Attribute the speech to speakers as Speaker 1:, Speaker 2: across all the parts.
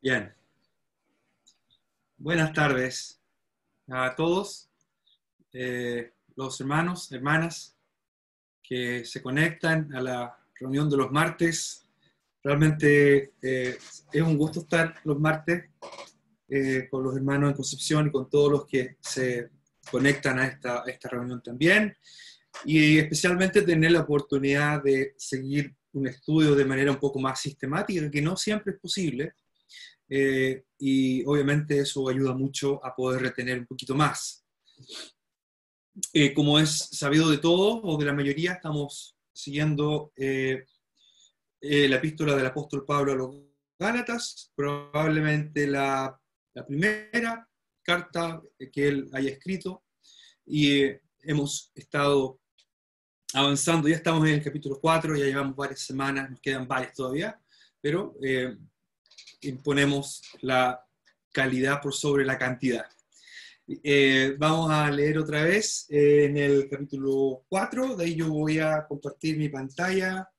Speaker 1: Bien, buenas tardes a todos, los hermanos, hermanas que se conectan a la reunión de los martes. Realmente es un gusto estar los martes con los hermanos en Concepción y con todos los que se conectan a esta reunión también. Y especialmente tener la oportunidad de seguir un estudio de manera un poco más sistemática, que no siempre es posible. Y obviamente eso ayuda mucho a poder retener un poquito más. Como es sabido de todos o de la mayoría, estamos siguiendo la epístola del apóstol Pablo a los Gálatas, probablemente la primera carta que él haya escrito, y hemos estado avanzando. Ya estamos en el capítulo 4, ya llevamos varias semanas, nos quedan varias todavía, pero imponemos la calidad por sobre la cantidad. Vamos a leer otra vez en el capítulo 4, de ahí yo voy a compartir mi pantalla.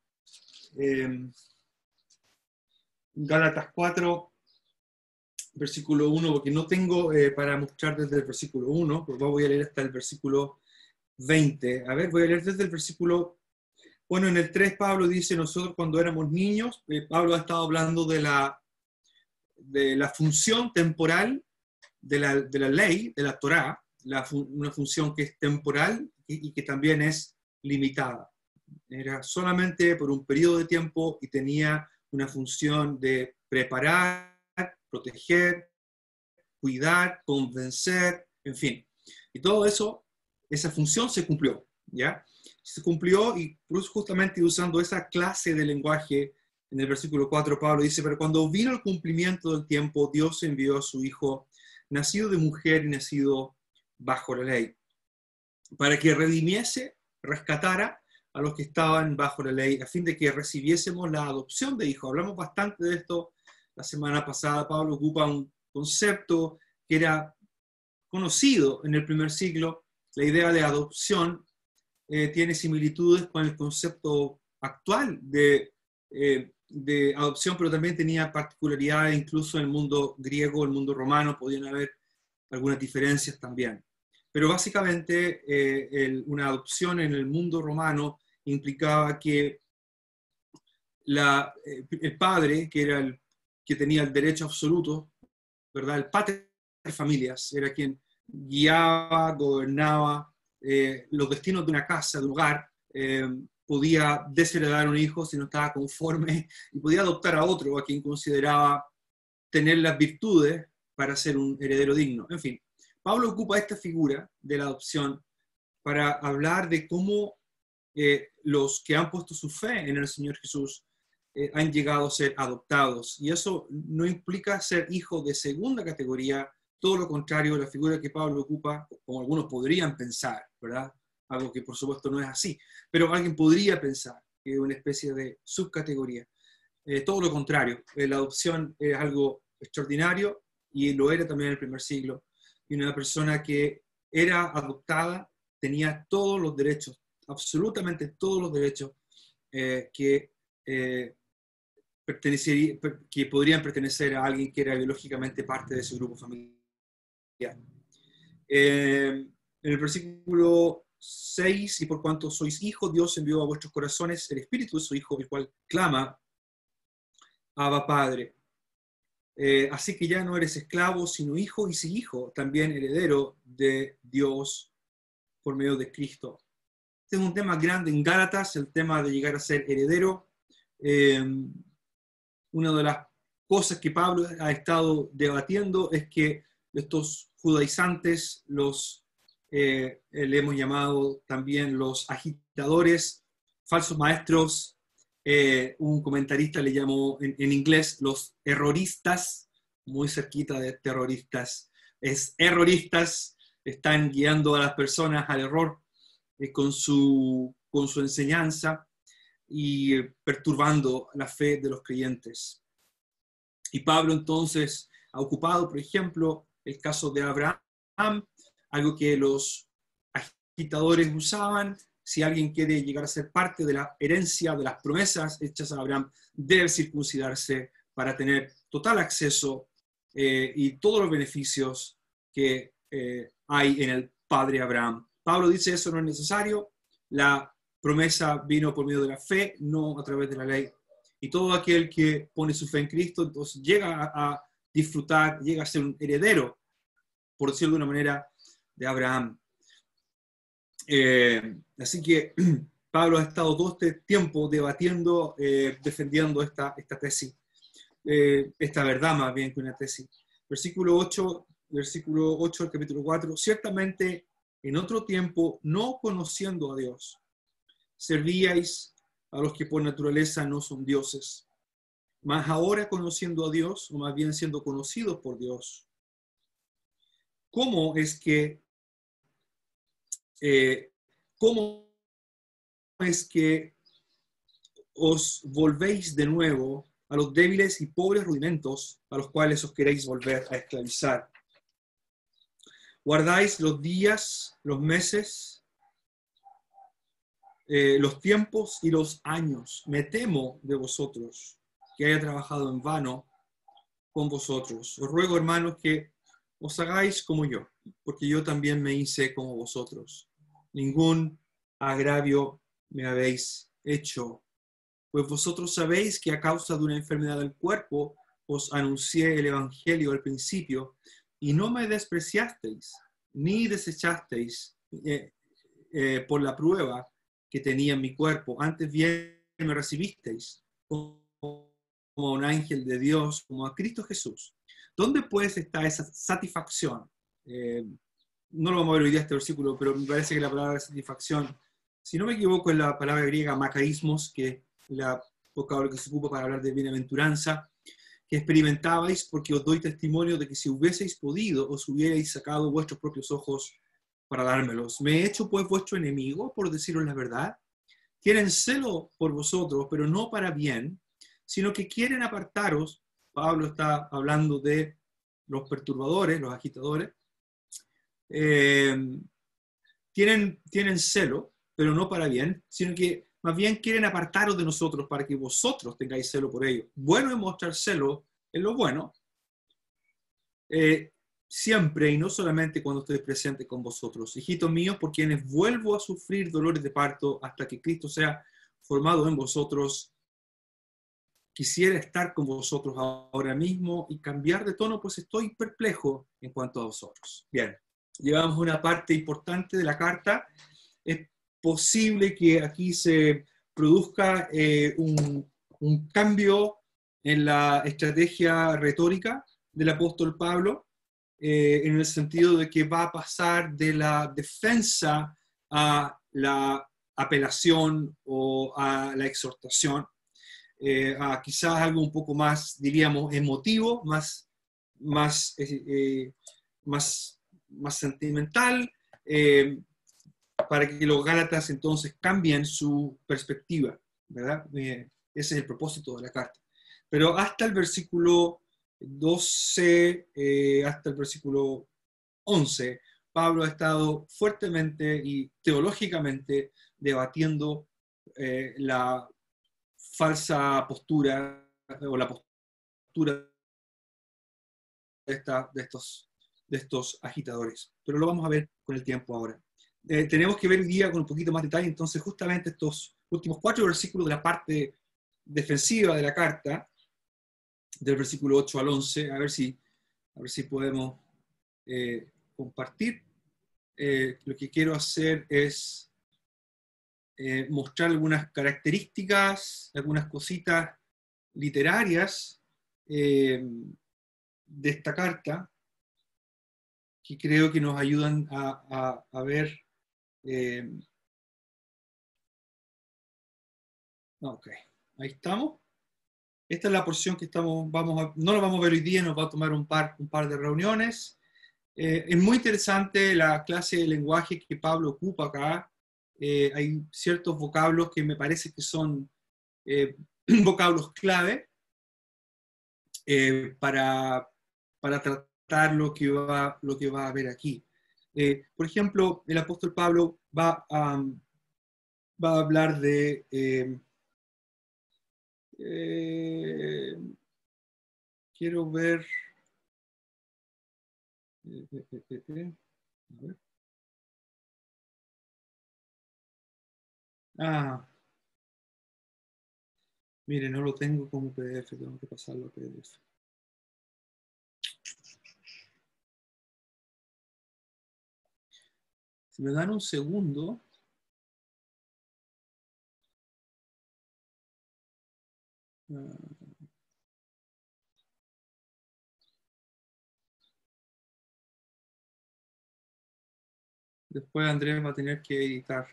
Speaker 1: Gálatas 4, versículo 1, porque no tengo para mostrar desde el versículo 1, pues voy a leer hasta el versículo 20. A ver, voy a leer desde el versículo... Bueno, en el 3 Pablo dice, nosotros cuando éramos niños, Pablo ha estado hablando de la función temporal de la ley, de la Torá, una función que es temporal y que también es limitada. Era solamente por un periodo de tiempo y tenía una función de preparar, proteger, cuidar, convencer, en fin. Y todo eso, esa función se cumplió, ¿ya? Se cumplió y justamente usando esa clase de lenguaje, en el versículo 4 Pablo dice, pero cuando vino el cumplimiento del tiempo, Dios envió a su Hijo, nacido de mujer y nacido bajo la ley, para que redimiese, rescatara a los que estaban bajo la ley, a fin de que recibiésemos la adopción de hijos. Hablamos bastante de esto la semana pasada. Pablo ocupa un concepto que era conocido en el primer siglo. La idea de adopción tiene similitudes con el concepto actual de adopción, pero también tenía particularidades, incluso en el mundo griego, el mundo romano, podían haber algunas diferencias también. Pero básicamente una adopción en el mundo romano implicaba que el padre, que era que tenía el derecho absoluto, ¿verdad? El pater familias, era quien guiaba, gobernaba los destinos de una casa, de un hogar, podía desheredar a un hijo si no estaba conforme y podía adoptar a otro a quien consideraba tener las virtudes para ser un heredero digno. En fin, Pablo ocupa esta figura de la adopción para hablar de cómo los que han puesto su fe en el Señor Jesús han llegado a ser adoptados. Y eso no implica ser hijo de segunda categoría, todo lo contrario, la figura que Pablo ocupa, como algunos podrían pensar, ¿verdad? Algo que por supuesto no es así, pero alguien podría pensar que es una especie de subcategoría. Todo lo contrario, la adopción es algo extraordinario y lo era también en el primer siglo. Y una persona que era adoptada tenía todos los derechos, absolutamente todos los derechos que podrían pertenecer a alguien que era biológicamente parte de su grupo familiar. En el versículo 6, y por cuanto sois hijos, Dios envió a vuestros corazones el Espíritu de su Hijo, el cual clama, Abba Padre. Así que ya no eres esclavo, sino hijo, y si hijo, también heredero de Dios por medio de Cristo. Este es un tema grande en Gálatas, el tema de llegar a ser heredero. Una de las cosas que Pablo ha estado debatiendo es que estos judaizantes, le hemos llamado también los agitadores, falsos maestros, un comentarista le llamó en inglés los erroristas, muy cerquita de terroristas, es erroristas, están guiando a las personas al error con su enseñanza y perturbando la fe de los creyentes. Y Pablo entonces ha ocupado, por ejemplo, el caso de Abraham, algo que los agitadores usaban. Si alguien quiere llegar a ser parte de la herencia de las promesas hechas a Abraham, debe circuncidarse para tener total acceso y todos los beneficios que hay en el padre Abraham. Pablo dice eso no es necesario, la promesa vino por medio de la fe, no a través de la ley. Y todo aquel que pone su fe en Cristo, entonces llega a disfrutar, llega a ser un heredero, por decirlo de una manera, de Abraham. Así que Pablo ha estado todo este tiempo debatiendo, defendiendo esta tesis, esta verdad más bien que una tesis. Versículo 8 del capítulo 4, ciertamente en otro tiempo, no conociendo a Dios, servíais a los que por naturaleza no son dioses, mas ahora conociendo a Dios, o más bien siendo conocidos por Dios, ¿cómo es que os volvéis de nuevo a los débiles y pobres rudimentos a los cuales os queréis volver a esclavizar? Guardáis los días, los meses, los tiempos y los años. Me temo de vosotros que haya trabajado en vano con vosotros. Os ruego, hermanos, que os hagáis como yo, porque yo también me hice como vosotros. Ningún agravio me habéis hecho, pues vosotros sabéis que a causa de una enfermedad del cuerpo os anuncié el evangelio al principio, y no me despreciasteis, ni desechasteis por la prueba que tenía en mi cuerpo. Antes bien me recibisteis como un ángel de Dios, como a Cristo Jesús. ¿Dónde pues está esa satisfacción? No lo vamos a ver hoy día este versículo, pero me parece que la palabra satisfacción, si no me equivoco, es la palabra griega macarismos, que es la vocablo que se ocupa para hablar de bienaventuranza, que experimentabais, porque os doy testimonio de que si hubieseis podido, os hubierais sacado vuestros propios ojos para dármelos. ¿Me he hecho pues vuestro enemigo, por deciros la verdad? Tienen celo por vosotros, pero no para bien, sino que quieren apartaros. Pablo está hablando de los perturbadores, los agitadores. Tienen celo, pero no para bien, sino que más bien quieren apartaros de nosotros para que vosotros tengáis celo por ellos. Bueno es mostrar celo en lo bueno, siempre y no solamente cuando estoy presente con vosotros. Hijitos míos, por quienes vuelvo a sufrir dolores de parto hasta que Cristo sea formado en vosotros. Quisiera estar con vosotros ahora mismo y cambiar de tono, pues estoy perplejo en cuanto a vosotros. Bien, llevamos una parte importante de la carta. Es posible que aquí se produzca un cambio en la estrategia retórica del apóstol Pablo, en el sentido de que va a pasar de la defensa a la apelación o a la exhortación, a quizás algo un poco más, diríamos, emotivo, más sentimental, para que los Gálatas entonces cambien su perspectiva, ¿verdad? Ese es el propósito de la carta. Pero hasta el versículo 12, hasta el versículo 11, Pablo ha estado fuertemente y teológicamente debatiendo la falsa postura o la postura de estos agitadores. Pero lo vamos a ver con el tiempo ahora. Tenemos que ver hoy día con un poquito más detalle, entonces, justamente estos últimos 4 versículos de la parte defensiva de la carta, del versículo 8 al 11, a ver si podemos compartir. Lo que quiero hacer es mostrar algunas características, algunas cositas literarias de esta carta que creo que nos ayudan a ver. Ok, ahí estamos. Esta es la porción que no la vamos a ver hoy día, nos va a tomar un par de reuniones. Es muy interesante la clase de lenguaje que Pablo ocupa acá. Hay ciertos vocablos que me parece que son vocablos clave para tratar lo que va a ver aquí. Por ejemplo, el apóstol Pablo va a hablar de... quiero ver... A ver. Ah, mire, no lo tengo como PDF, tengo que pasarlo a PDF. Si me dan un segundo... después Andrés va a tener que editar.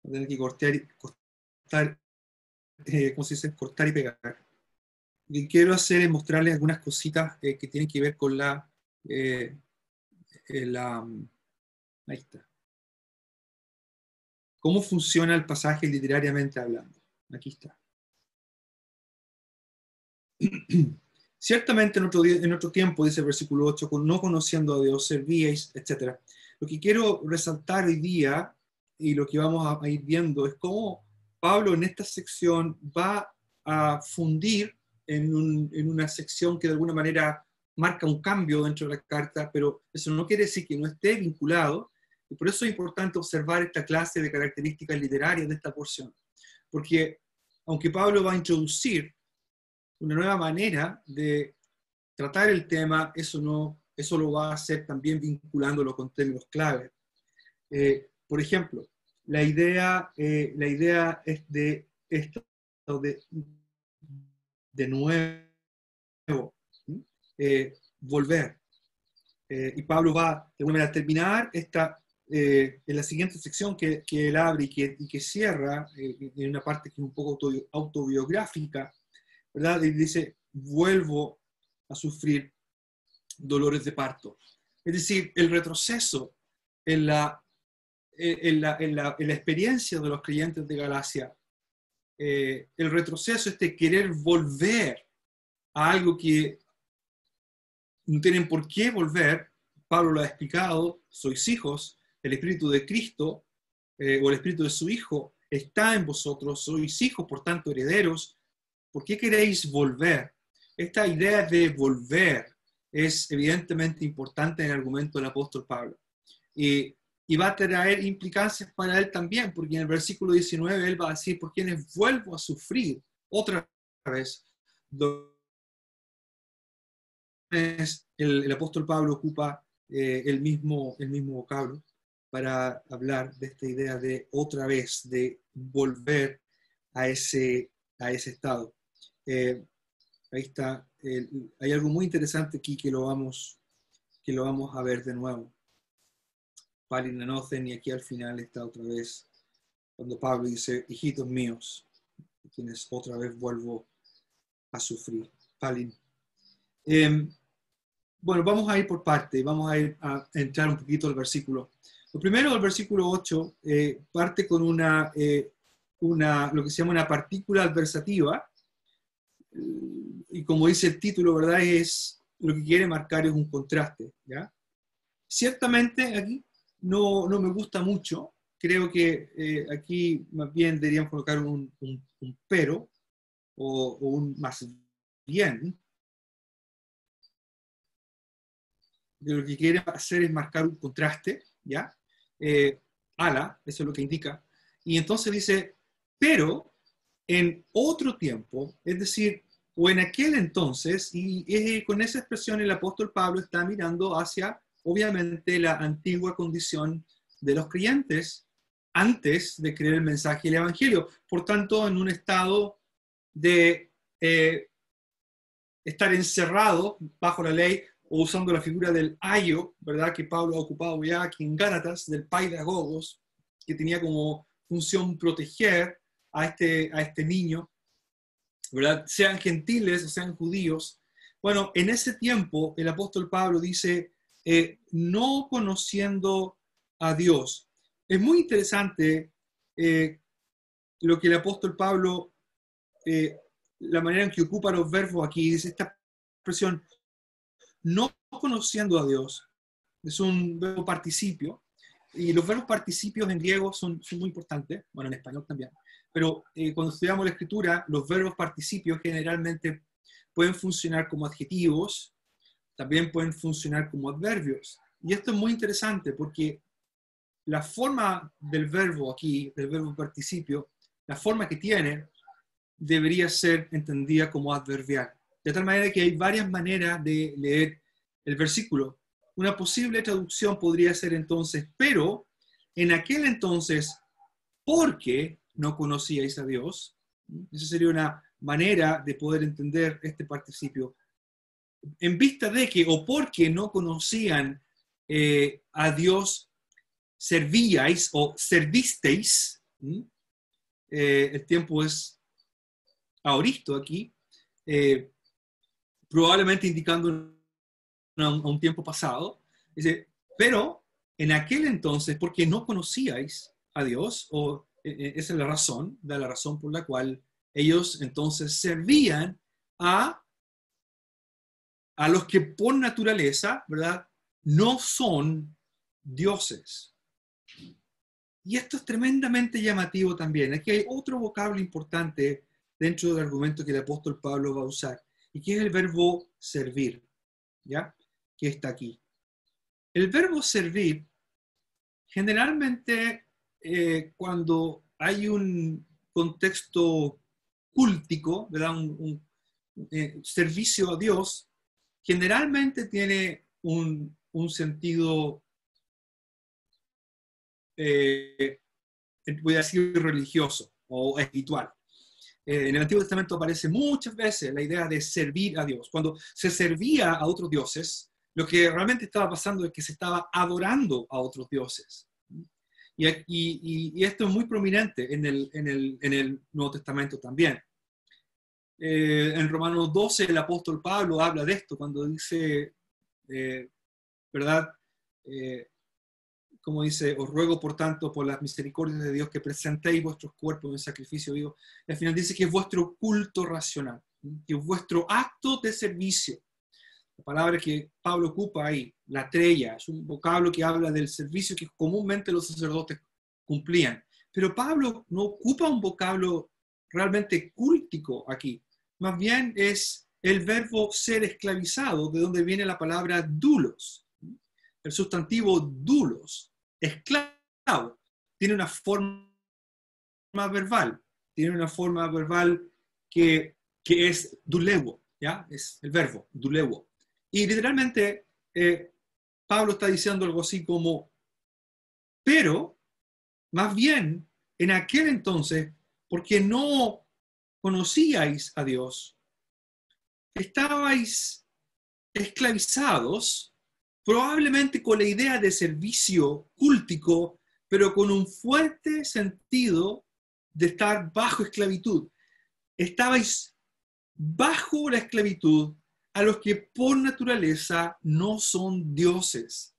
Speaker 1: Va a tener que cortar, ¿cómo se dice? Cortar y pegar. Lo que quiero hacer es mostrarles algunas cositas que tienen que ver con eh, la... Ahí está. ¿Cómo funciona el pasaje literariamente hablando? Aquí está. Ciertamente en otro tiempo, dice el versículo 8, no conociendo a Dios, servíais, etc. Lo que quiero resaltar hoy día, y lo que vamos a ir viendo, es cómo Pablo en esta sección va a fundir en una sección que de alguna manera marca un cambio dentro de la carta, pero eso no quiere decir que no esté vinculado, y por eso es importante observar esta clase de características literarias de esta porción. Porque aunque Pablo va a introducir una nueva manera de tratar el tema, eso lo va a hacer también vinculándolo con términos clave. Por ejemplo, la idea es de esto de nuevo, volver. Y Pablo va de alguna manera a terminar en la siguiente sección que él abre y que cierra, en una parte que es un poco autobiográfica, ¿verdad? Y dice, vuelvo a sufrir dolores de parto. Es decir, el retroceso en la experiencia de los creyentes de Galacia, el retroceso, querer volver a algo que no tienen por qué volver. Pablo lo ha explicado, sois hijos, el Espíritu de Cristo o el Espíritu de su Hijo está en vosotros, sois hijos, por tanto herederos. ¿Por qué queréis volver? Esta idea de volver es evidentemente importante en el argumento del apóstol Pablo. Y va a traer implicancias para él también, porque en el versículo 19 él va a decir, por quienes vuelvo a sufrir otra vez. El apóstol Pablo ocupa el mismo vocablo para hablar de esta idea de otra vez, de volver a ese estado. Ahí está. Hay algo muy interesante aquí que lo vamos a ver de nuevo. Palinanocen, y aquí al final está otra vez cuando Pablo dice, hijitos míos, quienes otra vez vuelvo a sufrir. Palin. Bueno, vamos a ir por parte, vamos a ir a entrar un poquito al versículo. Lo primero, el versículo 8, parte con lo que se llama una partícula adversativa, y como dice el título, ¿verdad? Lo que quiere marcar es un contraste, ¿ya? Ciertamente aquí no me gusta mucho, creo que aquí más bien deberíamos colocar un pero, o un más bien, de lo que quiere hacer es marcar un contraste, ¿ya? Ala, eso es lo que indica. Y entonces dice, pero en otro tiempo, es decir, o en aquel entonces, y con esa expresión el apóstol Pablo está mirando hacia, obviamente, la antigua condición de los creyentes antes de creer el mensaje del Evangelio. Por tanto, en un estado de estar encerrado bajo la ley, o usando la figura del ayo, ¿verdad? Que Pablo ha ocupado ya aquí en Gálatas, del paidagogos, que tenía como función proteger a este niño, ¿verdad? Sean gentiles o sean judíos. Bueno, en ese tiempo el apóstol Pablo dice, no conociendo a Dios. Es muy interesante lo que el apóstol Pablo, la manera en que ocupa los verbos aquí, dice esta expresión, no conociendo a Dios, es un verbo participio, y los verbos participios en griego son muy importantes, bueno, en español también. pero cuando estudiamos la escritura, los verbos participios generalmente pueden funcionar como adjetivos, también pueden funcionar como adverbios. Y esto es muy interesante porque la forma del verbo aquí, del verbo participio, la forma que tiene, debería ser entendida como adverbial. De tal manera que hay varias maneras de leer el versículo. Una posible traducción podría ser entonces, pero en aquel entonces, porque no conocíais a Dios. Esa sería una manera de poder entender este participio. En vista de que, o porque no conocían a Dios, servíais o servisteis. El tiempo es aoristo aquí, probablemente indicando a un tiempo pasado. Dice, pero en aquel entonces, porque no conocíais a Dios, o esa es la razón por la cual ellos entonces servían a los que por naturaleza, ¿verdad?, no son dioses. Y esto es tremendamente llamativo también. Aquí hay otro vocablo importante dentro del argumento que el apóstol Pablo va a usar, y que es el verbo servir, ¿ya?, que está aquí. El verbo servir, generalmente, cuando hay un contexto cúltico, ¿verdad?, un servicio a Dios, generalmente tiene un sentido, voy a decir, religioso o espiritual. En el Antiguo Testamento aparece muchas veces la idea de servir a Dios. Cuando se servía a otros dioses, lo que realmente estaba pasando es que se estaba adorando a otros dioses. Y esto es muy prominente en el Nuevo Testamento también. En Romanos 12 el apóstol Pablo habla de esto cuando dice, ¿verdad? Como dice, os ruego por tanto por las misericordias de Dios que presentéis vuestros cuerpos en sacrificio vivo. Y al final dice que es vuestro culto racional, que es vuestro acto de servicio. La palabra que Pablo ocupa ahí, la treya, es un vocablo que habla del servicio que comúnmente los sacerdotes cumplían. Pero Pablo no ocupa un vocablo realmente cúltico aquí. Más bien es el verbo ser esclavizado, de donde viene la palabra doulos. El sustantivo doulos, esclavo, tiene una forma verbal, que es doulewo, ¿ya? Es el verbo, doulewo. Y literalmente, Pablo está diciendo algo así como, pero, más bien, en aquel entonces, porque no conocíais a Dios, estabais esclavizados, probablemente con la idea de servicio cúltico, pero con un fuerte sentido de estar bajo esclavitud. Estabais bajo la esclavitud a los que por naturaleza no son dioses.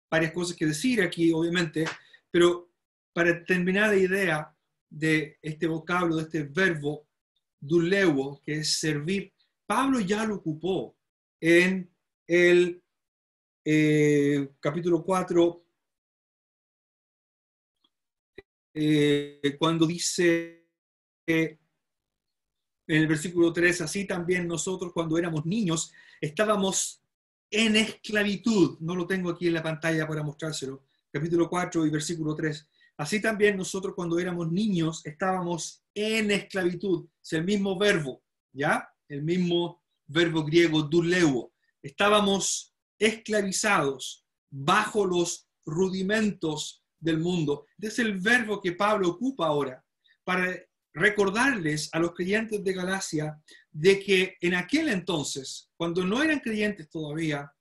Speaker 1: Varias cosas que decir aquí, obviamente, pero para terminar la idea de este vocablo, de este verbo, doulewo, que es servir, Pablo ya lo ocupó en el capítulo 4, cuando dice en el versículo 3, así también nosotros cuando éramos niños estábamos en esclavitud. No lo tengo aquí en la pantalla para mostrárselo. Capítulo 4 y versículo 3. Así también nosotros cuando éramos niños estábamos en esclavitud. Es el mismo verbo, ¿ya? El mismo verbo griego, doulewo. Estábamos esclavizados bajo los rudimentos del mundo. Es el verbo que Pablo ocupa ahora para recordarles a los creyentes de Galacia de que en aquel entonces, cuando no eran creyentes todavía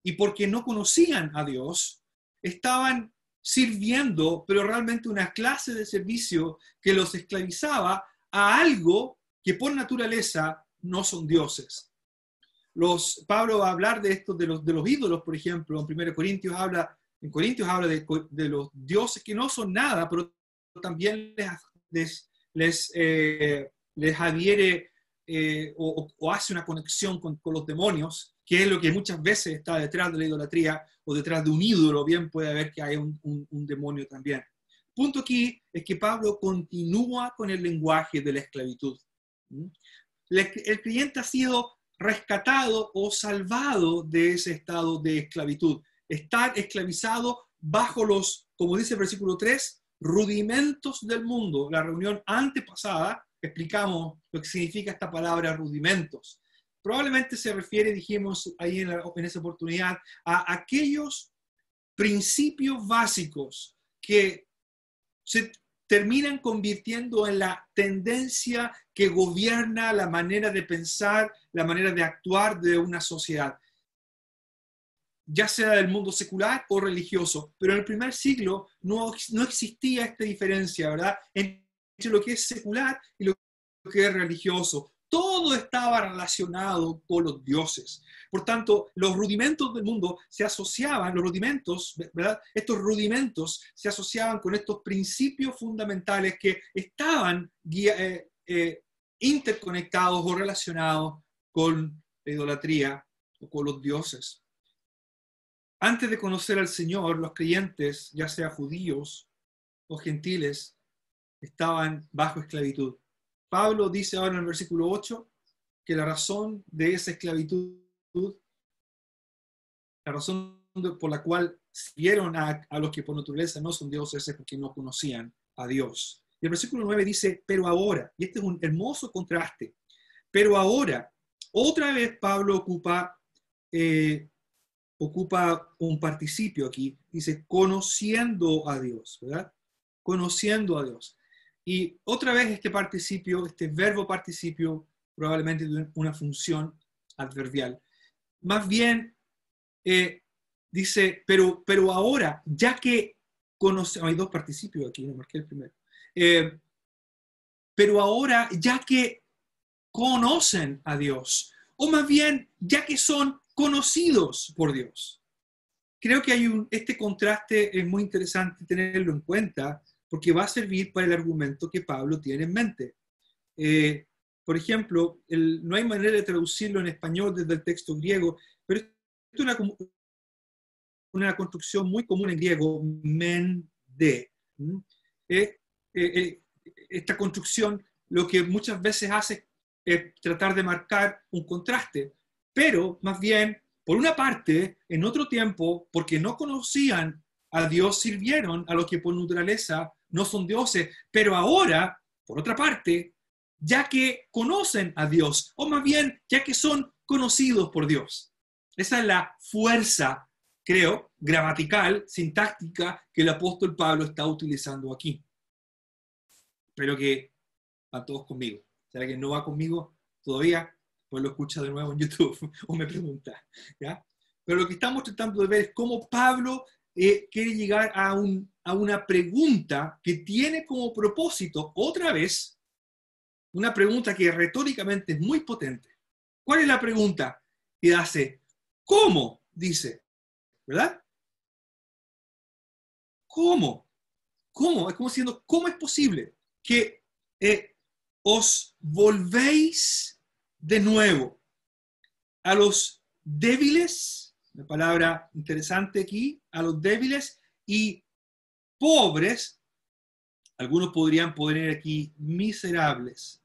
Speaker 1: y porque no conocían a Dios, estaban sirviendo, pero realmente una clase de servicio que los esclavizaba a algo que por naturaleza no son dioses. Pablo va a hablar de esto, de los ídolos, por ejemplo. En 1 Corintios habla de los dioses que no son nada, pero también les adhiere o hace una conexión con los demonios, que es lo que muchas veces está detrás de la idolatría o detrás de un ídolo. Bien puede haber que hay un demonio también. punto aquí es que Pablo continúa con el lenguaje de la esclavitud. El creyente ha sido rescatado o salvado de ese estado de esclavitud. Está esclavizado bajo los, como dice el versículo 3, rudimentos del mundo. La reunión antepasada explicamos lo que significa esta palabra rudimentos. Probablemente se refiere, dijimos ahí en esa oportunidad, a aquellos principios básicos que se terminan convirtiendo en la tendencia que gobierna la manera de pensar, la manera de actuar de una sociedad, ya sea del mundo secular o religioso. Pero en el primer siglo no existía esta diferencia, ¿verdad?, entre lo que es secular y lo que es religioso. Todo estaba relacionado con los dioses. Por tanto, los rudimentos del mundo se asociaban, los rudimentos, ¿verdad? Estos rudimentos se asociaban con estos principios fundamentales que estaban interconectados o relacionados con la idolatría o con los dioses. Antes de conocer al Señor, los creyentes, ya sea judíos o gentiles, estaban bajo esclavitud. Pablo dice ahora en el versículo 8 que la razón de esa esclavitud, la razón por la cual siguieron a los que por naturaleza no son dioses, es porque no conocían a Dios. Y el versículo 9 dice, pero ahora, y este es un hermoso contraste, pero ahora, otra vez Pablo ocupa un participio aquí, dice, conociendo a Dios, ¿verdad? Conociendo a Dios. Y otra vez este participio, este verbo participio, probablemente de una función adverbial. Más bien, dice, pero ahora, ya que conocemos, hay dos participios aquí, no marqué el primero. Pero ahora, ya que conocen a Dios, o más bien, ya que son conocidos por Dios. Creo que hay este contraste es muy interesante tenerlo en cuenta, porque va a servir para el argumento que Pablo tiene en mente. Por ejemplo, no hay manera de traducirlo en español desde el texto griego, pero es una construcción muy común en griego, men de. Esta construcción lo que muchas veces hace es tratar de marcar un contraste, pero más bien, por una parte, en otro tiempo, porque no conocían a Dios, sirvieron a los que por naturaleza no son dioses, pero ahora, por otra parte, ya que conocen a Dios, o más bien, ya que son conocidos por Dios. Esa es la fuerza, creo, gramatical, sintáctica, que el apóstol Pablo está utilizando aquí. Espero que van todos conmigo. ¿Será que no va conmigo todavía? Pues lo escucha de nuevo en YouTube o me pregunta, ¿ya? Pero lo que estamos tratando de ver es cómo Pablo quiere llegar a una pregunta que tiene como propósito, otra vez, una pregunta que retóricamente es muy potente. ¿Cuál es la pregunta que hace? ¿Cómo? Dice, ¿verdad? ¿Cómo? ¿Cómo? Es como diciendo, ¿cómo es posible que os volvéis de nuevo a los débiles? Una palabra interesante aquí, a los débiles y pobres. Algunos podrían poner aquí miserables.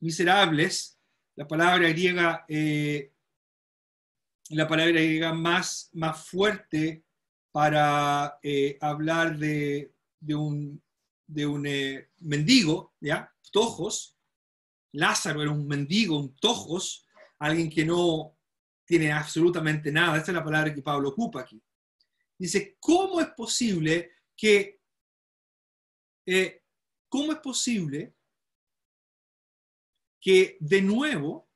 Speaker 1: Miserables, la palabra griega más fuerte para hablar de un mendigo, ¿ya? Tojos. Lázaro era un mendigo, un tojos, alguien que no tiene absolutamente nada. Esta es la palabra que Pablo ocupa aquí. Dice, ¿cómo es posible que de nuevo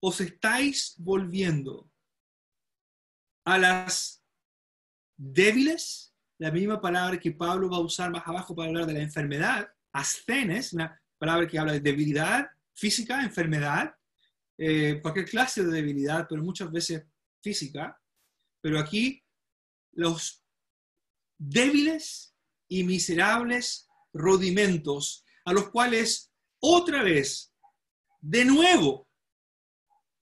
Speaker 1: os estáis volviendo a las débiles? La misma palabra que Pablo va a usar más abajo para hablar de la enfermedad, ascenes, una palabra que habla de debilidad física, enfermedad, cualquier clase de debilidad, pero muchas veces física. Pero aquí los débiles y miserables rudimentos a los cuales otra vez, de nuevo,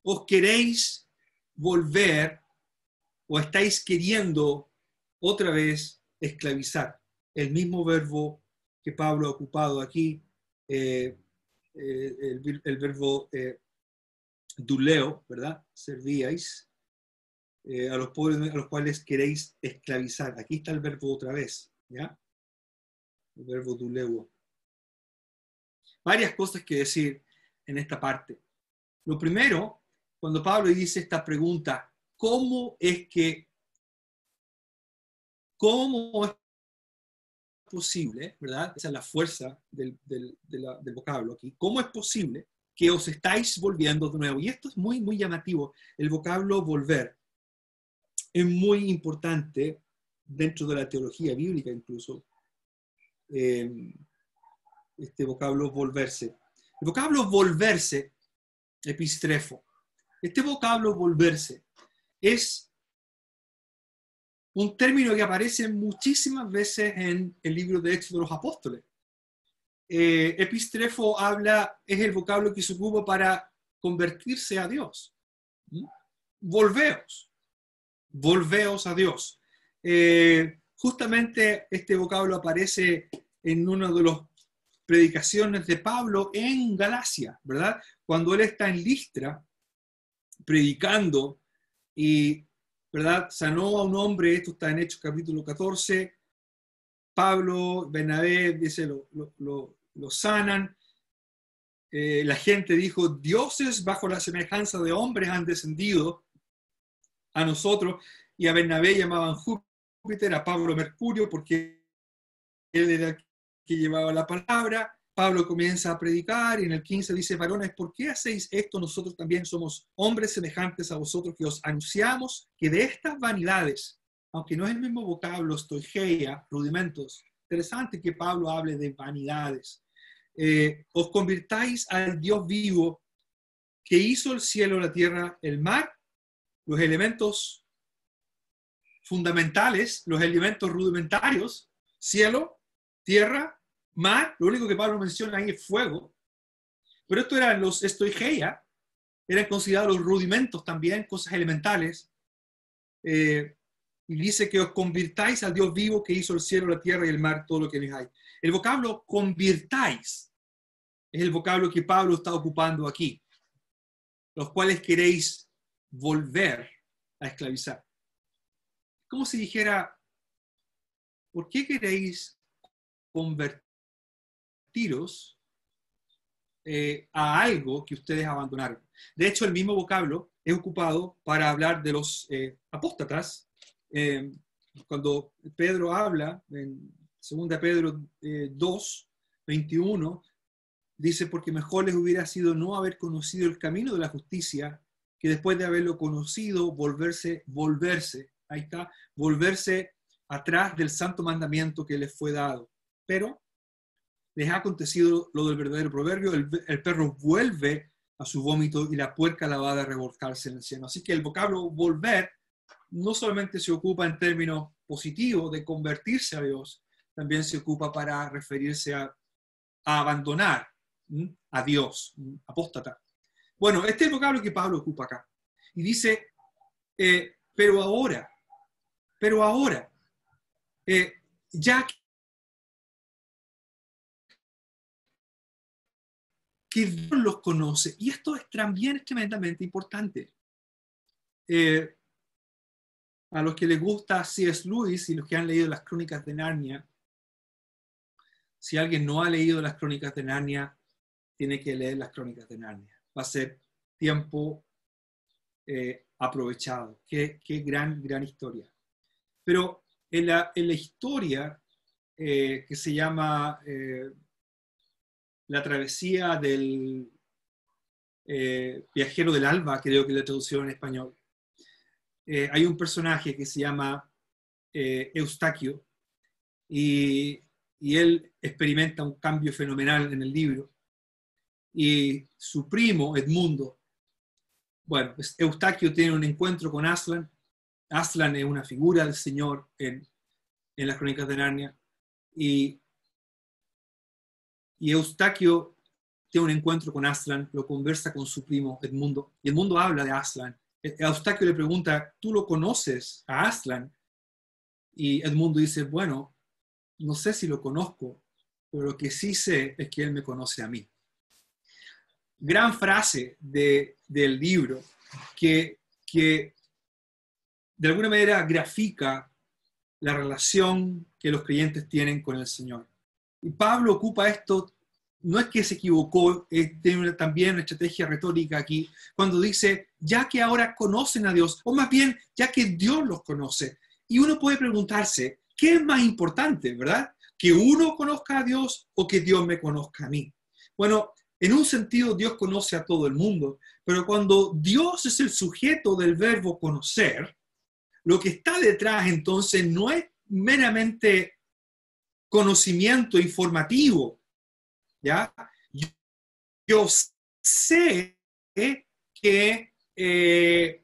Speaker 1: os queréis volver o estáis queriendo otra vez esclavizar. El mismo verbo que Pablo ha ocupado aquí, el verbo duleo, ¿verdad? Servíais a los pobres a los cuales queréis esclavizar. Aquí está el verbo otra vez, ¿ya? El verbo duleo. Varias cosas que decir en esta parte. Lo primero, cuando Pablo dice esta pregunta, ¿cómo es posible, ¿verdad? Esa es la fuerza del vocablo aquí. ¿Cómo es posible que os estáis volviendo de nuevo? Y esto es muy, muy llamativo. El vocablo volver es muy importante dentro de la teología bíblica incluso. Este vocablo volverse. El vocablo volverse, epistrefo. Este vocablo volverse es un término que aparece muchísimas veces en el libro de Hechos de los Apóstoles. Epistrefo es el vocablo que se ocupa para convertirse a Dios. Volveos a Dios. Justamente este vocablo aparece en una de las predicaciones de Pablo en Galacia, ¿verdad? Cuando él está en Listra predicando y, ¿verdad? Sanó a un hombre, esto está en Hechos capítulo 14, Pablo, Bernabé, dice, lo sanan. La gente dijo, dioses bajo la semejanza de hombres han descendido a nosotros, y a Bernabé llamaban Júpiter, a Pablo Mercurio, porque él era el que llevaba la palabra. Pablo comienza a predicar y en el 15 dice, varones, ¿por qué hacéis esto? Nosotros también somos hombres semejantes a vosotros, que os anunciamos que de estas vanidades, aunque no es el mismo vocablo, stoicheia, rudimentos, interesante que Pablo hable de vanidades, os convirtáis al Dios vivo que hizo el cielo, la tierra, el mar, los elementos fundamentales, los elementos rudimentarios, cielo, tierra, mar. Lo único que Pablo menciona ahí es fuego. Pero esto eran los stoicheia, eran considerados los rudimentos también, cosas elementales. Y dice que os convirtáis al Dios vivo que hizo el cielo, la tierra y el mar, todo lo que les hay. El vocablo convirtáis es el vocablo que Pablo está ocupando aquí, los cuales queréis volver a esclavizar. Como si dijera, ¿por qué queréis convertiros a algo que ustedes abandonaron? De hecho, el mismo vocablo es ocupado para hablar de los apóstatas. Cuando Pedro habla, en 2 Pedro 2, 21, dice, porque mejor les hubiera sido no haber conocido el camino de la justicia, que después de haberlo conocido, volverse, ahí está, volverse atrás del santo mandamiento que les fue dado. Pero les ha acontecido lo del verdadero proverbio, el perro vuelve a su vómito y la puerca lavada a revolcarse en el cielo. Así que el vocablo volver no solamente se ocupa en términos positivos de convertirse a Dios, también se ocupa para referirse a abandonar a Dios, apóstata. Bueno, este es el vocablo que Pablo ocupa acá. Y dice, pero ahora, ya que Dios los conoce, y esto es también tremendamente importante. A los que les gusta C.S. Lewis y los que han leído las Crónicas de Narnia, si alguien no ha leído las Crónicas de Narnia, tiene que leer las Crónicas de Narnia. Va a ser tiempo aprovechado. Qué gran historia. Pero en la historia que se llama La travesía del viajero del alba, creo que la traducción en español, hay un personaje que se llama Eustaquio y él experimenta un cambio fenomenal en el libro. Y su primo, Edmundo, bueno, pues Eustaquio tiene un encuentro con Aslan. Aslan es una figura del Señor en las Crónicas de Narnia. Y Eustaquio tiene un encuentro con Aslan, lo conversa con su primo Edmundo, y Edmundo habla de Aslan. Eustaquio le pregunta, ¿tú lo conoces a Aslan? Y Edmundo dice, bueno, no sé si lo conozco, pero lo que sí sé es que él me conoce a mí. Gran frase del libro que de alguna manera grafica la relación que los creyentes tienen con el Señor. Y Pablo ocupa esto, no es que se equivocó, tiene también una estrategia retórica aquí, cuando dice, ya que ahora conocen a Dios, o más bien, ya que Dios los conoce. Y uno puede preguntarse, ¿qué es más importante, verdad? ¿Que uno conozca a Dios o que Dios me conozca a mí? Bueno, en un sentido Dios conoce a todo el mundo, pero cuando Dios es el sujeto del verbo conocer, lo que está detrás entonces no es meramente conocimiento informativo, ¿ya? Yo sé que,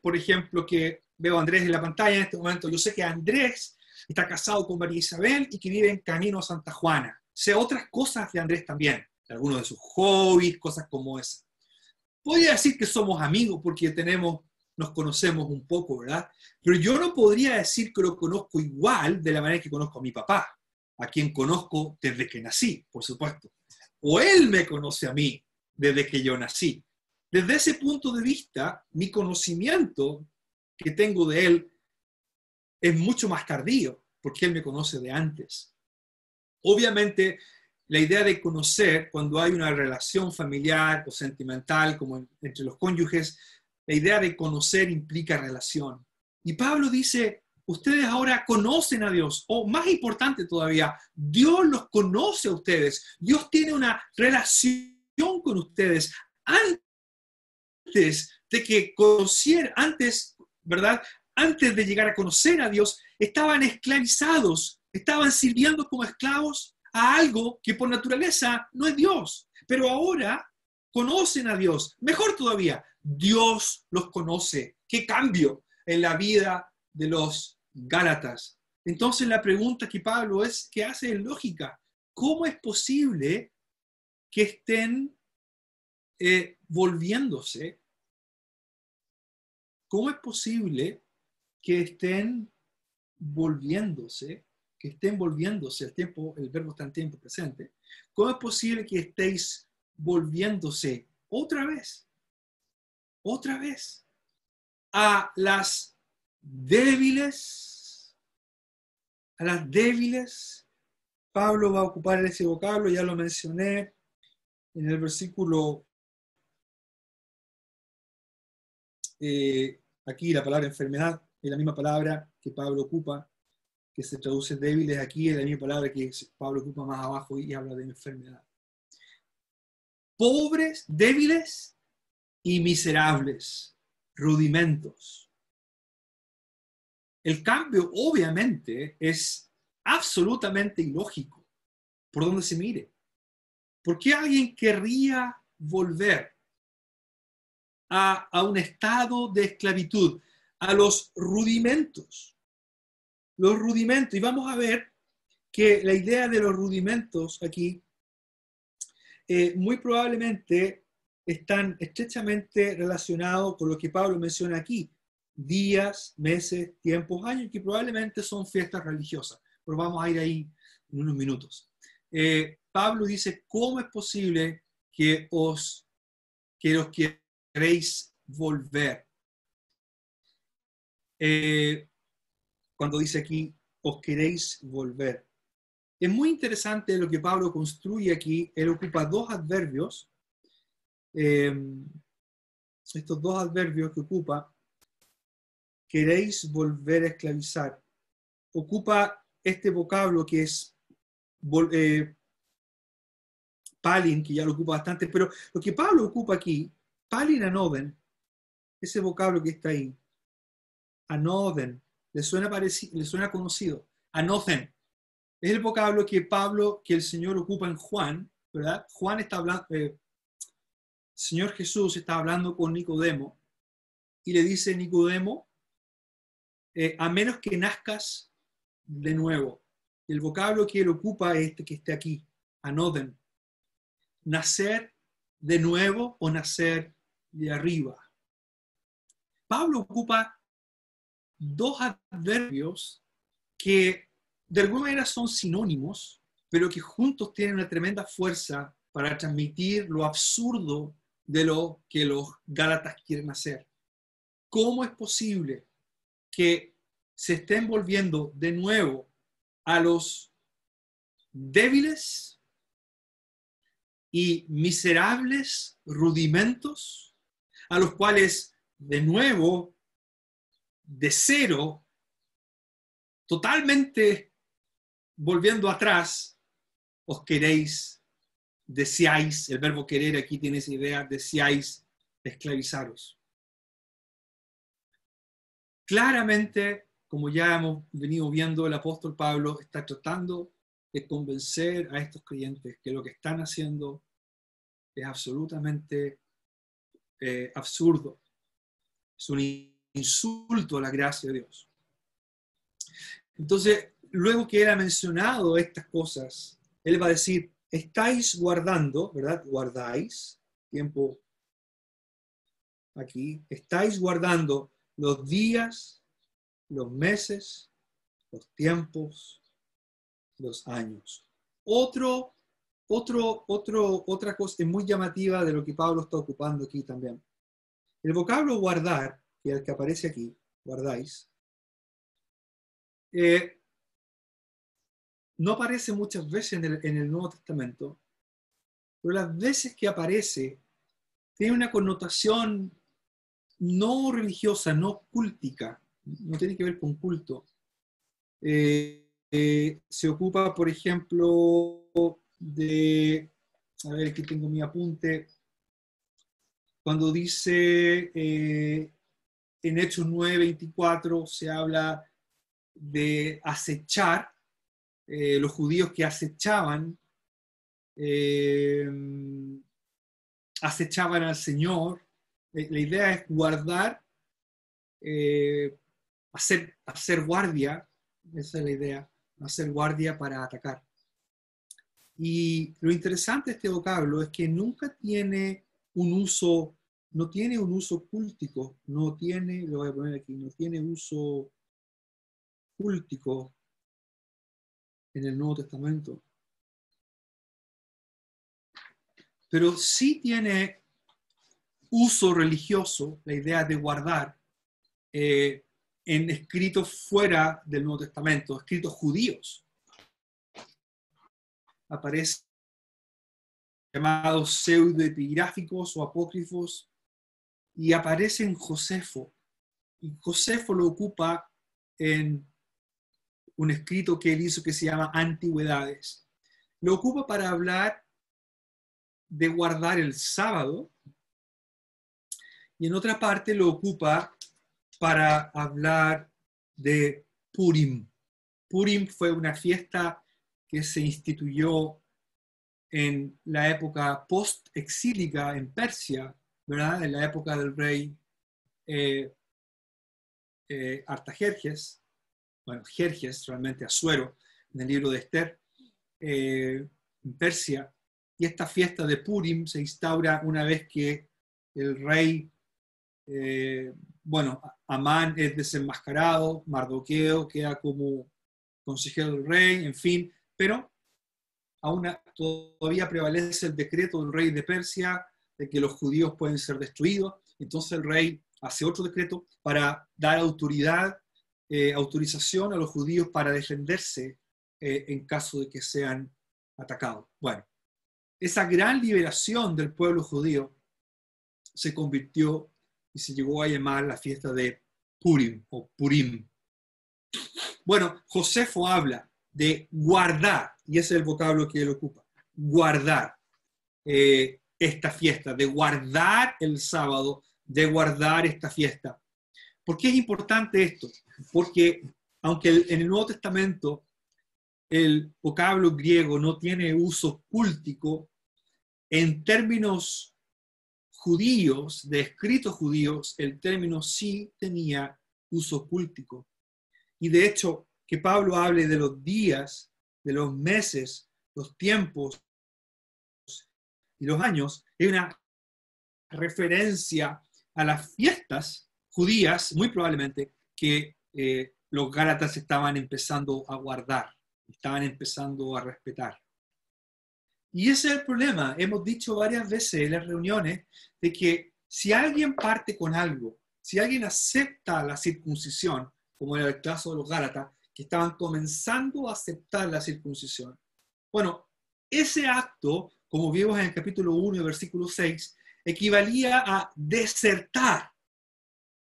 Speaker 1: por ejemplo, que veo a Andrés en la pantalla en este momento, yo sé que Andrés está casado con María Isabel y que vive en Camino a Santa Juana. Sé otras cosas de Andrés también, algunos de sus hobbies, cosas como esas. Podría decir que somos amigos porque nos conocemos un poco, ¿verdad? Pero yo no podría decir que lo conozco igual de la manera que conozco a mi papá, a quien conozco desde que nací, por supuesto. O él me conoce a mí desde que yo nací. Desde ese punto de vista, mi conocimiento que tengo de él es mucho más tardío, porque él me conoce de antes. Obviamente, la idea de conocer, cuando hay una relación familiar o sentimental, como entre los cónyuges, la idea de conocer implica relación. Y Pablo dice, ustedes ahora conocen a Dios, o más importante todavía, Dios los conoce a ustedes. Dios tiene una relación con ustedes antes de que conocieran, ¿verdad? Antes de llegar a conocer a Dios, estaban esclavizados, estaban sirviendo como esclavos a algo que por naturaleza no es Dios. Pero ahora conocen a Dios. Mejor todavía, Dios los conoce. ¿Qué cambio en la vida de los Gálatas? Entonces la pregunta que Pablo es, ¿qué hace en lógica? ¿Cómo es posible que estén volviéndose? ¿Cómo es posible que estén volviéndose, el verbo está en tiempo presente, ¿cómo es posible que estéis volviéndose otra vez, a las débiles, Pablo va a ocupar ese vocablo, ya lo mencioné en el versículo, aquí la palabra enfermedad es la misma palabra que Pablo ocupa, que se traduce débiles aquí, es la misma palabra que Pablo ocupa más abajo y habla de enfermedad. Pobres, débiles y miserables, rudimentos. El cambio obviamente es absolutamente ilógico, por donde se mire. ¿Por qué alguien querría volver a un estado de esclavitud, a los rudimentos? Los rudimentos, y vamos a ver que la idea de los rudimentos aquí muy probablemente están estrechamente relacionados con lo que Pablo menciona aquí, días, meses, tiempos, años, que probablemente son fiestas religiosas, pero vamos a ir ahí en unos minutos. Pablo dice, ¿cómo es posible que os queréis volver? Cuando dice aquí, os queréis volver. Es muy interesante lo que Pablo construye aquí. Él ocupa dos adverbios. Estos dos adverbios que ocupa, queréis volver a esclavizar. Ocupa este vocablo que es palin, que ya lo ocupa bastante, pero lo que Pablo ocupa aquí, palin anoden, ese vocablo que está ahí, anoden, le suena conocido, anoden, es el vocablo que el Señor ocupa en Juan, ¿verdad? Juan está hablando, Señor Jesús está hablando con Nicodemo y le dice, Nicodemo, a menos que nazcas de nuevo. El vocablo que él ocupa es este que está aquí, anoden. Nacer de nuevo o nacer de arriba. Pablo ocupa dos adverbios que de alguna manera son sinónimos, pero que juntos tienen una tremenda fuerza para transmitir lo absurdo de lo que los Gálatas quieren hacer. ¿Cómo es posible que se estén volviendo de nuevo a los débiles y miserables rudimentos, a los cuales de nuevo, de cero, totalmente volviendo atrás, os queréis, deseáis, el verbo querer aquí tiene esa idea, deseáis esclavizaros? Claramente, como ya hemos venido viendo, el apóstol Pablo está tratando de convencer a estos creyentes que lo que están haciendo es absolutamente absurdo. Es un insulto a la gracia de Dios. Entonces, luego que él ha mencionado estas cosas, él va a decir, estáis guardando, ¿verdad? Guardáis, tiempo aquí, estáis guardando los días, los meses, los tiempos, los años. Otra cosa es muy llamativa de lo que Pablo está ocupando aquí también. El vocablo guardar, que es el que aparece aquí, guardáis, no aparece muchas veces en el Nuevo Testamento, pero las veces que aparece tiene una connotación no religiosa, no cúltica, no tiene que ver con culto. Se ocupa, por ejemplo, de, a ver, aquí tengo mi apunte, cuando dice en Hechos 9:24 se habla de acechar, los judíos que acechaban al Señor. La idea es guardar, hacer guardia, esa es la idea, hacer guardia para atacar. Y lo interesante de este vocablo es que nunca tiene un uso, no tiene un uso cúltico, no tiene, lo voy a poner aquí, no tiene uso cúltico en el Nuevo Testamento. Pero sí tiene uso religioso, la idea de guardar, en escritos fuera del Nuevo Testamento, escritos judíos. Aparece llamados pseudoepigráficos o apócrifos, y aparece en Josefo. Y Josefo lo ocupa en un escrito que él hizo que se llama Antigüedades. Lo ocupa para hablar de guardar el sábado, y en otra parte lo ocupa para hablar de Purim. Purim fue una fiesta que se instituyó en la época post-exílica en Persia, ¿verdad? En la época del rey Artajerjes, bueno, Jerjes, realmente Asuero, en el libro de Esther, en Persia. Y esta fiesta de Purim se instaura una vez que el rey, Amán es desenmascarado, Mardoqueo queda como consejero del rey, en fin, pero aún todavía prevalece el decreto del rey de Persia de que los judíos pueden ser destruidos. Entonces el rey hace otro decreto para dar autorización a los judíos para defenderse en caso de que sean atacados. Bueno, esa gran liberación del pueblo judío se convirtió y se llegó a llamar la fiesta de Purim o Purim. Bueno, Josefo habla de guardar, y ese es el vocablo que él ocupa, guardar esta fiesta, de guardar el sábado, de guardar esta fiesta. ¿Por qué es importante esto? Porque aunque en el Nuevo Testamento el vocablo griego no tiene uso cúltico, en términos judíos, de escritos judíos, el término sí tenía uso cúltico. Y de hecho, que Pablo hable de los días, de los meses, los tiempos y los años, es una referencia a las fiestas judías, muy probablemente, que los gálatas estaban empezando a guardar. Estaban empezando a respetar. Y ese es el problema. Hemos dicho varias veces en las reuniones de que si alguien parte con algo, si alguien acepta la circuncisión, como era el caso de los Gálatas, que estaban comenzando a aceptar la circuncisión, bueno, ese acto, como vimos en el capítulo 1, versículo 6, equivalía a desertar,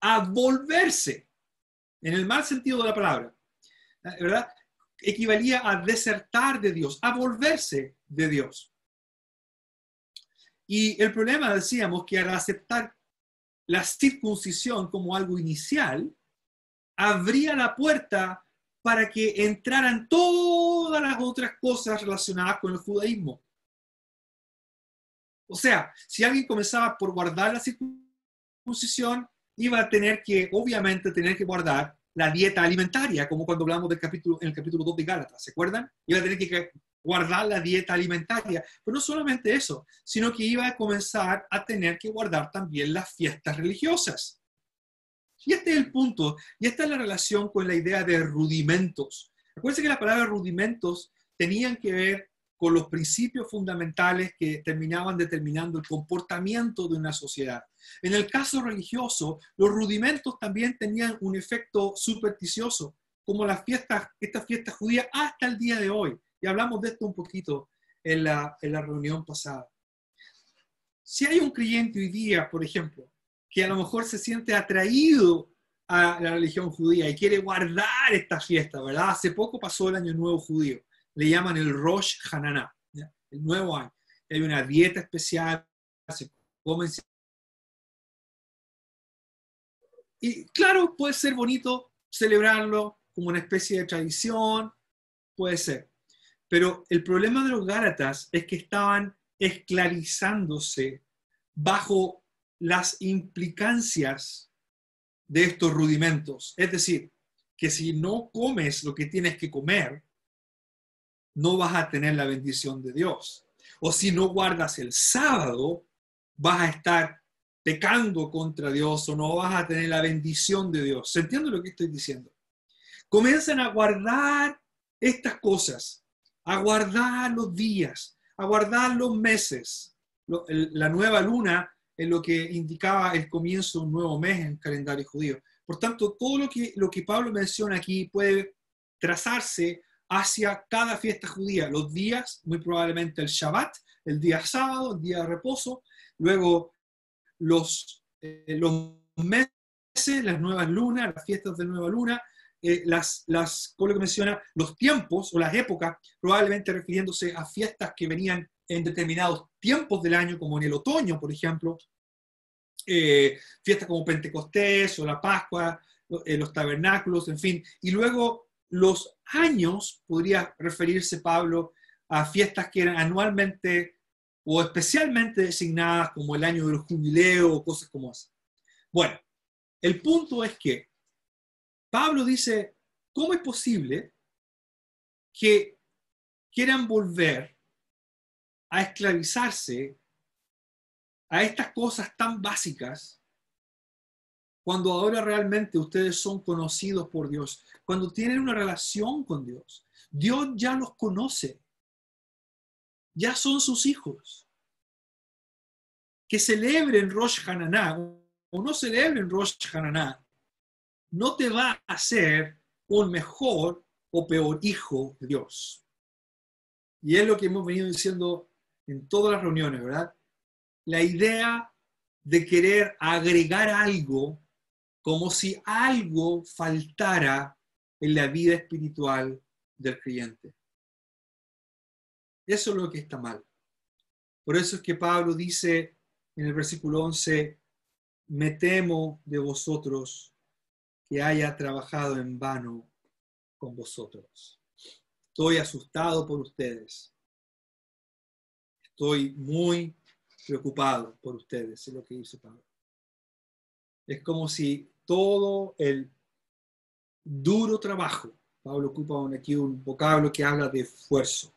Speaker 1: a volverse, en el mal sentido de la palabra, ¿verdad? Equivalía a desertar de Dios, a volverse de Dios. Y el problema, decíamos, que al aceptar la circuncisión como algo inicial, abría la puerta para que entraran todas las otras cosas relacionadas con el judaísmo. O sea, si alguien comenzaba por guardar la circuncisión, iba a tener que, obviamente, tener que guardar la dieta alimentaria, como cuando hablamos del capítulo, en el capítulo 2 de Gálatas, ¿se acuerdan? Iba a tener que guardar la dieta alimentaria, pero no solamente eso, sino que iba a comenzar a tener que guardar también las fiestas religiosas. Y este es el punto, y esta es la relación con la idea de rudimentos. Acuérdense que la palabra rudimentos tenían que ver con los principios fundamentales que terminaban determinando el comportamiento de una sociedad. En el caso religioso, los rudimentos también tenían un efecto supersticioso, como las fiestas, estas fiestas judías hasta el día de hoy. Y hablamos de esto un poquito en la reunión pasada. Si hay un creyente hoy día, por ejemplo, que a lo mejor se siente atraído a la religión judía y quiere guardar esta fiesta, ¿verdad? Hace poco pasó el Año Nuevo Judío. Le llaman el Rosh Hashanah, ¿ya? El nuevo año. Hay una dieta especial, se comen. Y claro, puede ser bonito celebrarlo como una especie de tradición, puede ser. Pero el problema de los Gálatas es que estaban esclavizándose bajo las implicancias de estos rudimentos. Es decir, que si no comes lo que tienes que comer, no vas a tener la bendición de Dios. O si no guardas el sábado, vas a estar pecando contra Dios o no vas a tener la bendición de Dios. ¿Se entiende lo que estoy diciendo? Comienzan a guardar estas cosas, a guardar los días, a guardar los meses. La nueva luna es lo que indicaba el comienzo de un nuevo mes en el calendario judío. Por tanto, todo lo que Pablo menciona aquí puede trazarse hacia cada fiesta judía. Los días, muy probablemente el Shabbat, el día sábado, el día de reposo. Luego los meses, las nuevas lunas, las fiestas de nueva luna, como lo que menciona, los tiempos o las épocas, probablemente refiriéndose a fiestas que venían en determinados tiempos del año, como en el otoño, por ejemplo, fiestas como Pentecostés o la Pascua, los tabernáculos, en fin. Y luego los años, podría referirse Pablo a fiestas que eran anualmente o especialmente designadas como el año del jubileo o cosas como esas. Bueno, el punto es que Pablo dice, ¿cómo es posible que quieran volver a esclavizarse a estas cosas tan básicas cuando ahora realmente ustedes son conocidos por Dios? Cuando tienen una relación con Dios, Dios ya los conoce, ya son sus hijos. Que celebren Rosh Hashanah o no celebren Rosh Hashanah, no te va a hacer un mejor o peor hijo de Dios. Y es lo que hemos venido diciendo en todas las reuniones, ¿verdad? La idea de querer agregar algo como si algo faltara en la vida espiritual del creyente. Eso es lo que está mal. Por eso es que Pablo dice en el versículo 11, me temo de vosotros que haya trabajado en vano con vosotros. Estoy asustado por ustedes. Estoy muy preocupado por ustedes, es lo que dice Pablo. Es como si todo el duro trabajo, Pablo ocupa aquí un vocablo que habla de esfuerzo,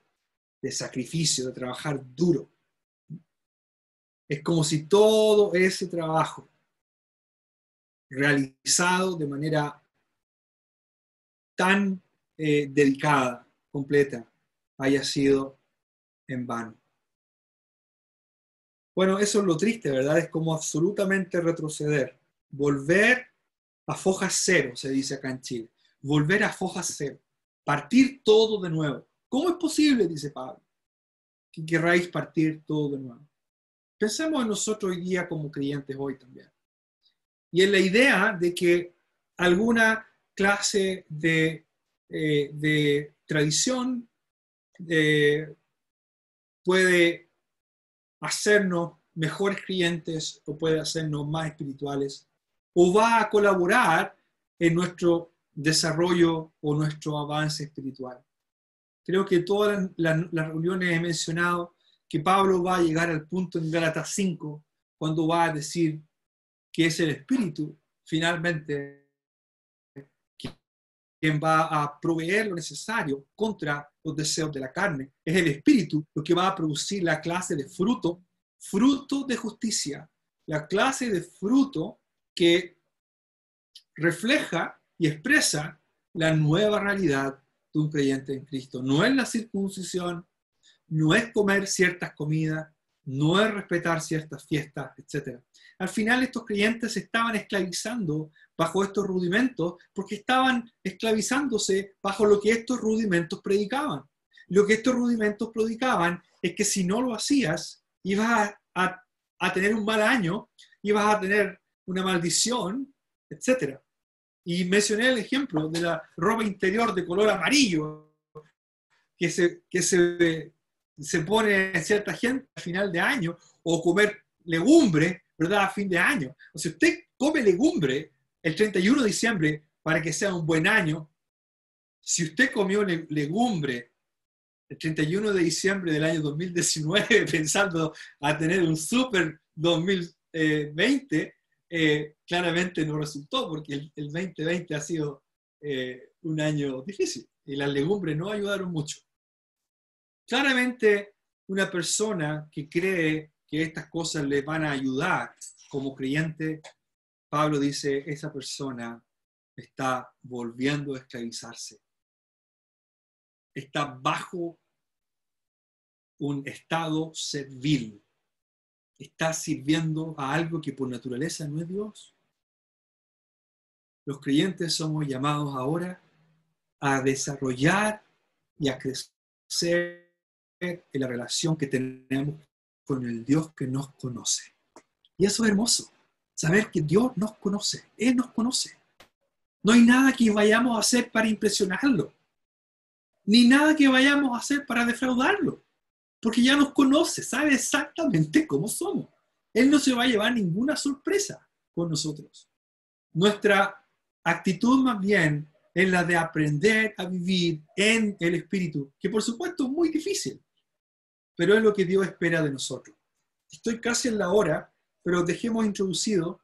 Speaker 1: de sacrificio, de trabajar duro. Es como si todo ese trabajo realizado de manera tan dedicada, completa haya sido en vano. Bueno, eso es lo triste, ¿verdad? Es como absolutamente retroceder. Volver a foja cero, se dice acá en Chile. Volver a foja cero. Partir todo de nuevo. ¿Cómo es posible, dice Pablo, que querráis partir todo de nuevo? Pensemos en nosotros hoy día como creyentes hoy también. Y en la idea de que alguna clase de tradición puede hacernos mejores creyentes o puede hacernos más espirituales o va a colaborar en nuestro desarrollo o nuestro avance espiritual. Creo que todas las reuniones he mencionado que Pablo va a llegar al punto en Gálatas 5 cuando va a decir que es el Espíritu finalmente quien va a proveer lo necesario contra los deseos de la carne. Es el Espíritu lo que va a producir la clase de fruto de justicia, la clase de fruto que refleja y expresa la nueva realidad de un creyente en Cristo. No es la circuncisión, no es comer ciertas comidas, no es respetar ciertas fiestas, etc. Al final estos creyentes se estaban esclavizando bajo estos rudimentos porque estaban esclavizándose bajo lo que estos rudimentos predicaban. Lo que estos rudimentos predicaban es que si no lo hacías, ibas a tener un mal año, ibas a tener una maldición, etc. Y mencioné el ejemplo de la ropa interior de color amarillo que se pone cierta gente a final de año, o comer legumbre, ¿verdad?, a fin de año. O sea, usted come legumbre el 31 de diciembre para que sea un buen año. Si usted comió legumbre el 31 de diciembre del año 2019 pensando a tener un super 2020, claramente no resultó porque el 2020 ha sido un año difícil y las legumbres no ayudaron mucho. Claramente una persona que cree que estas cosas le van a ayudar como creyente, Pablo dice, esa persona está volviendo a esclavizarse. Está bajo un estado servil. Está sirviendo a algo que por naturaleza no es Dios. Los creyentes somos llamados ahora a desarrollar y a crecer en la relación que tenemos con el Dios que nos conoce. Y eso es hermoso, saber que Dios nos conoce, Él nos conoce. No hay nada que vayamos a hacer para impresionarlo, ni nada que vayamos a hacer para defraudarlo, porque ya nos conoce, sabe exactamente cómo somos. Él no se va a llevar ninguna sorpresa con nosotros. Nuestra actitud más bien es la de aprender a vivir en el Espíritu, que por supuesto es muy difícil, pero es lo que Dios espera de nosotros. Estoy casi en la hora, pero dejemos introducido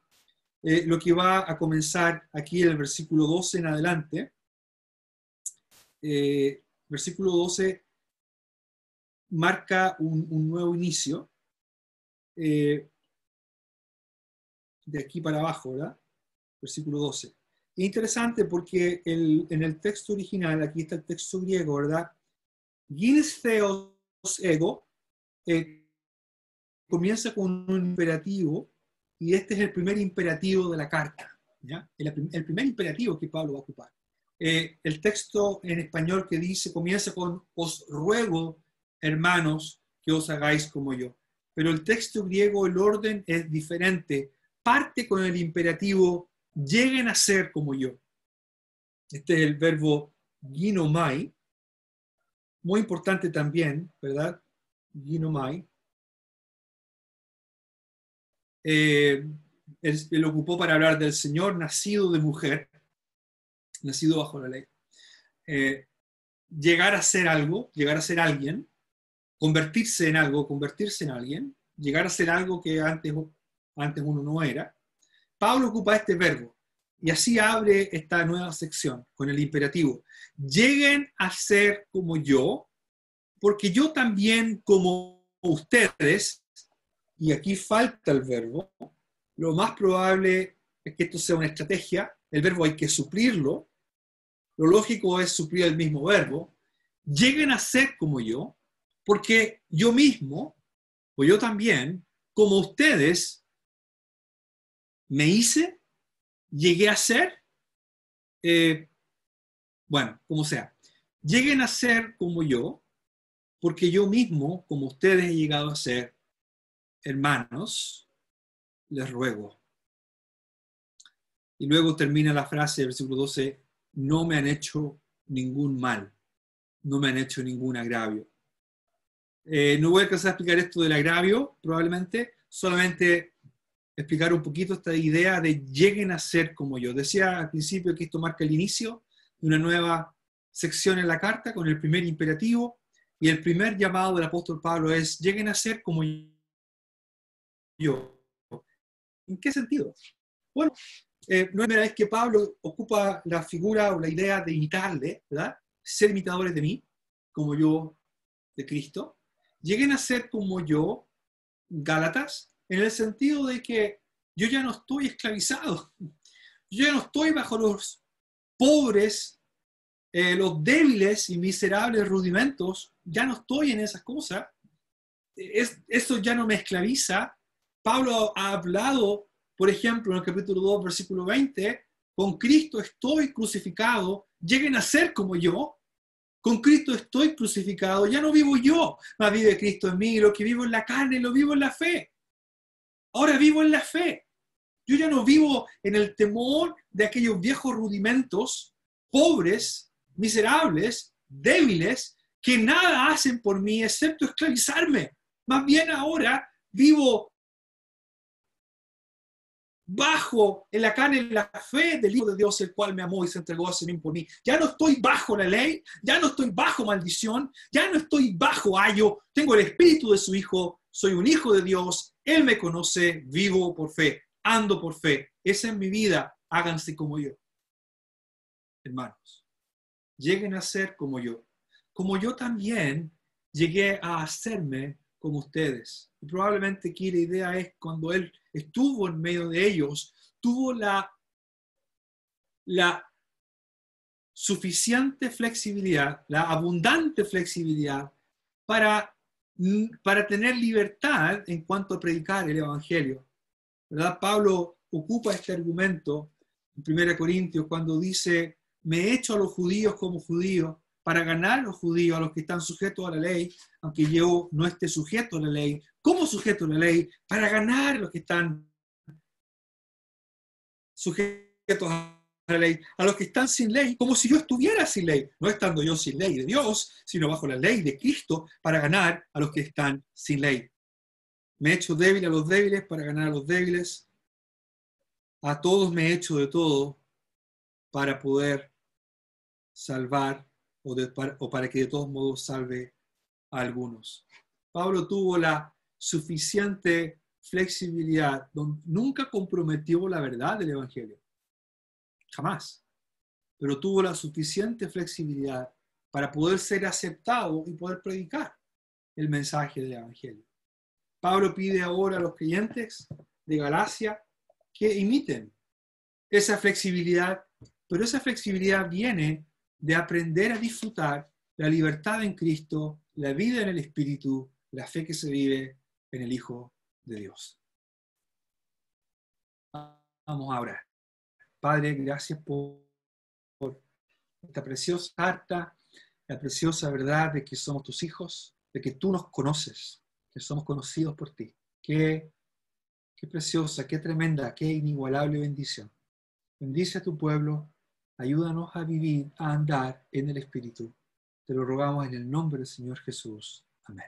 Speaker 1: lo que va a comenzar aquí en el versículo 12 en adelante. Versículo 12 marca un nuevo inicio, de aquí para abajo, ¿verdad? Versículo 12. Es interesante porque en el texto original, aquí está el texto griego, ¿verdad? Gines theos ego, comienza con un imperativo, y este es el primer imperativo de la carta, ¿ya? El primer imperativo que Pablo va a ocupar. El texto en español que dice, comienza con os ruego, hermanos, que os hagáis como yo. Pero el texto griego, el orden es diferente. Parte con el imperativo, lleguen a ser como yo. Este es el verbo ginomai, muy importante también, ¿verdad? Ginomai. Él ocupó para hablar del Señor nacido de mujer, nacido bajo la ley. Llegar a ser algo, llegar a ser alguien, convertirse en algo, convertirse en alguien, llegar a ser algo que antes uno no era. Pablo ocupa este verbo y así abre esta nueva sección con el imperativo. Lleguen a ser como yo, porque yo también como ustedes, y aquí falta el verbo, lo más probable es que esto sea una estrategia, el verbo hay que suplirlo, lo lógico es suplir el mismo verbo, lleguen a ser como yo, porque yo mismo, o yo también, como ustedes, me hice, llegué a ser, bueno, como sea, lleguen a ser como yo, porque yo mismo, como ustedes, he llegado a ser, hermanos, les ruego. Y luego termina la frase del versículo 12, no me han hecho ningún mal, no me han hecho ningún agravio. No voy a alcanzar a explicar esto del agravio, probablemente, solamente explicar un poquito esta idea de lleguen a ser como yo. Decía al principio que esto marca el inicio de una nueva sección en la carta con el primer imperativo, y el primer llamado del apóstol Pablo es lleguen a ser como yo. ¿En qué sentido? Bueno, no es la primera vez que Pablo ocupa la figura o la idea de imitarle, ¿verdad? Ser imitadores de mí, como yo de Cristo. Lleguen a ser como yo, Gálatas, en el sentido de que yo ya no estoy esclavizado. Yo ya no estoy bajo los pobres, los débiles y miserables rudimentos. Ya no estoy en esas cosas. Eso ya no me esclaviza. Pablo ha hablado, por ejemplo, en el capítulo 2, versículo 20, con Cristo estoy crucificado, lleguen a ser como yo. Con Cristo estoy crucificado, ya no vivo yo, mas vive Cristo en mí, y lo que vivo en la carne lo vivo en la fe. Ahora vivo en la fe. Yo ya no vivo en el temor de aquellos viejos rudimentos, pobres, miserables, débiles, que nada hacen por mí excepto esclavizarme. Más bien ahora vivo bajo en la carne, en la fe del Hijo de Dios, el cual me amó y se entregó a sí mismo por mí. Ya no estoy bajo la ley, ya no estoy bajo maldición, ya no estoy bajo ayo, tengo el espíritu de su Hijo, soy un hijo de Dios, Él me conoce, vivo por fe, ando por fe. Esa es mi vida, háganse como yo. Hermanos, lleguen a ser como yo también llegué a hacerme como ustedes. Y probablemente aquí la idea es cuando Él estuvo en medio de ellos, tuvo la suficiente flexibilidad, la abundante flexibilidad para tener libertad en cuanto a predicar el Evangelio. ¿Verdad? Pablo ocupa este argumento en 1 Corintios cuando dice, me he hecho a los judíos como judíos para ganar a los judíos, a los que están sujetos a la ley, aunque yo no esté sujeto a la ley, como sujeto a la ley, para ganar a los que están sujetos a la ley, a los que están sin ley, como si yo estuviera sin ley, no estando yo sin ley de Dios, sino bajo la ley de Cristo, para ganar a los que están sin ley. Me he hecho débil a los débiles para ganar a los débiles. A todos me he hecho de todo para poder salvar o para que de todos modos salve a algunos. Pablo tuvo la suficiente flexibilidad, nunca comprometió la verdad del Evangelio, jamás, pero tuvo la suficiente flexibilidad para poder ser aceptado y poder predicar el mensaje del Evangelio. Pablo pide ahora a los creyentes de Galacia que imiten esa flexibilidad, pero esa flexibilidad viene de aprender a disfrutar la libertad en Cristo, la vida en el Espíritu, la fe que se vive en el Hijo de Dios. Vamos a orar. Padre, gracias por esta preciosa carta, la preciosa verdad de que somos tus hijos, de que tú nos conoces, que somos conocidos por ti. Qué preciosa, qué tremenda, qué inigualable bendición. Bendice a tu pueblo, ayúdanos a vivir, a andar en el Espíritu. Te lo rogamos en el nombre del Señor Jesús. Amén.